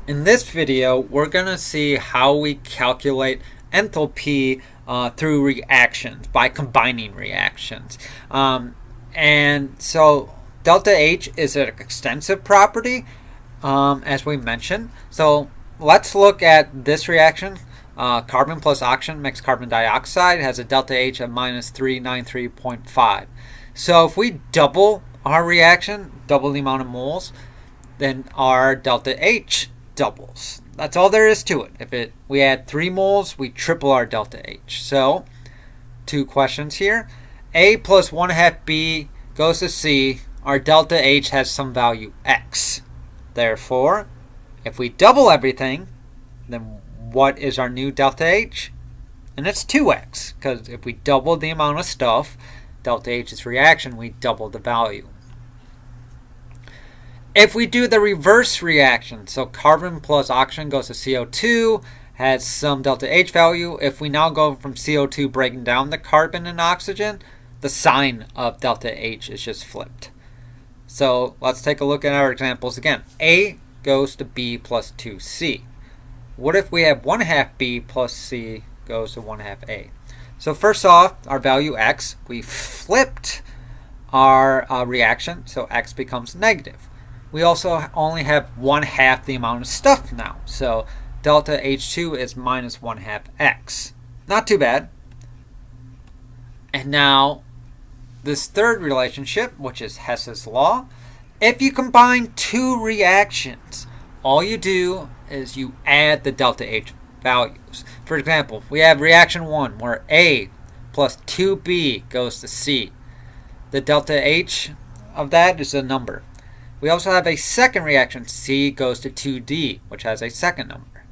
In this video, we're going to see how we calculate enthalpy through reactions, by combining reactions. And so delta H is an extensive property, as we mentioned. So let's look at this reaction. Carbon plus oxygen makes carbon dioxide, has a delta H of minus 393.5. So if we double our reaction, double the amount of moles, then our delta H doubles. That's all there is to it. If we add 3 moles, we triple our delta H. So, 2 questions here. A plus 1/2 B goes to C. Our delta H has some value X. Therefore, if we double everything, then what is our new delta H? And it's 2X, because if we double the amount of stuff, delta H is reaction, we double the value. If we do the reverse reaction, so carbon plus oxygen goes to CO2, has some delta H value. If we now go from CO2 breaking down the carbon and oxygen, the sign of delta H is just flipped. So let's take a look at our examples again. A goes to B plus 2C. What if we have 1/2 B plus C goes to 1/2 A? So first off, our value X, we flipped our reaction, so X becomes negative. We also only have 1/2 the amount of stuff now. So delta H2 is minus 1/2 X. Not too bad. And now this third relationship, which is Hess's Law. If you combine 2 reactions, all you do is you add the delta H values. For example, we have reaction 1 where A plus 2B goes to C. The delta H of that is a number. We also have a second reaction, C goes to 2D, which has a second number.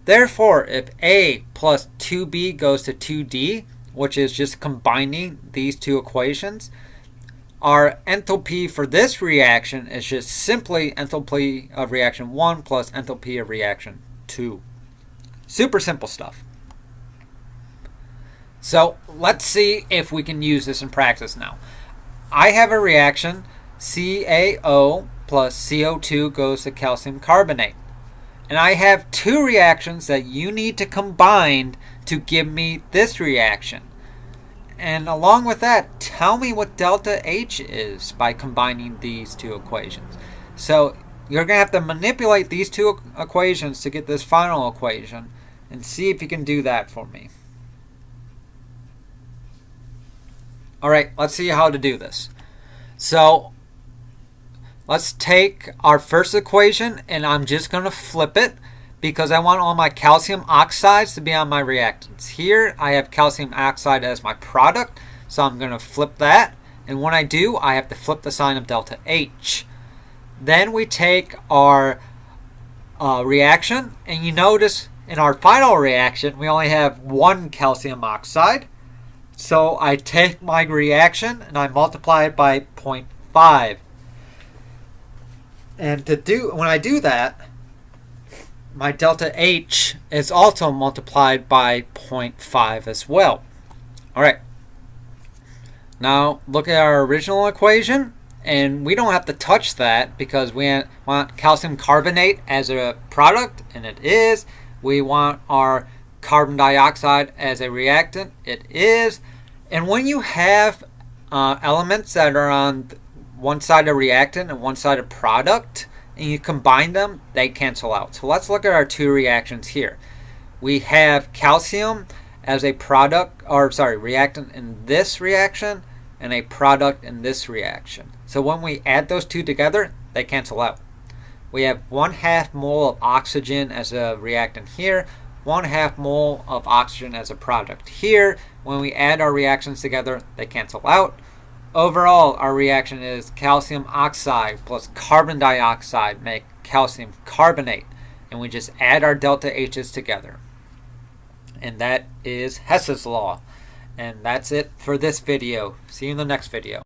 Therefore, if A plus 2B goes to 2D, which is just combining these 2 equations, our enthalpy for this reaction is just simply enthalpy of reaction 1 plus enthalpy of reaction 2. Super simple stuff. So let's see if we can use this in practice now. I have a reaction, CaO plus CO2 goes to calcium carbonate. And I have 2 reactions that you need to combine to give me this reaction. And along with that, tell me what delta H is by combining these 2 equations. So you're going to have to manipulate these 2 equations to get this final equation, and see if you can do that for me. Alright, let's see how to do this. So let's take our first equation, and I'm just going to flip it because I want all my calcium oxides to be on my reactants. Here I have calcium oxide as my product, so I'm going to flip that. And when I do, I have to flip the sign of delta H. Then we take our reaction, and you notice in our final reaction we only have 1 calcium oxide. So I take my reaction and I multiply it by 0.5. And when I do that, my delta H is also multiplied by 0.5 as well. Alright. Now look at our original equation, and we don't have to touch that because we want calcium carbonate as a product, and it is. We want our carbon dioxide as a reactant, it is. And when you have elements that are on one side a reactant and one side a product, and you combine them, they cancel out. So let's look at our 2 reactions here. We have calcium as a reactant in this reaction, and a product in this reaction. So when we add those 2 together, they cancel out. We have 1/2 mole of oxygen as a reactant here, 1/2 mole of oxygen as a product here. When we add our reactions together, they cancel out. Overall, our reaction is calcium oxide plus carbon dioxide make calcium carbonate. And we just add our delta H's together. And that is Hess's Law. And that's it for this video. See you in the next video.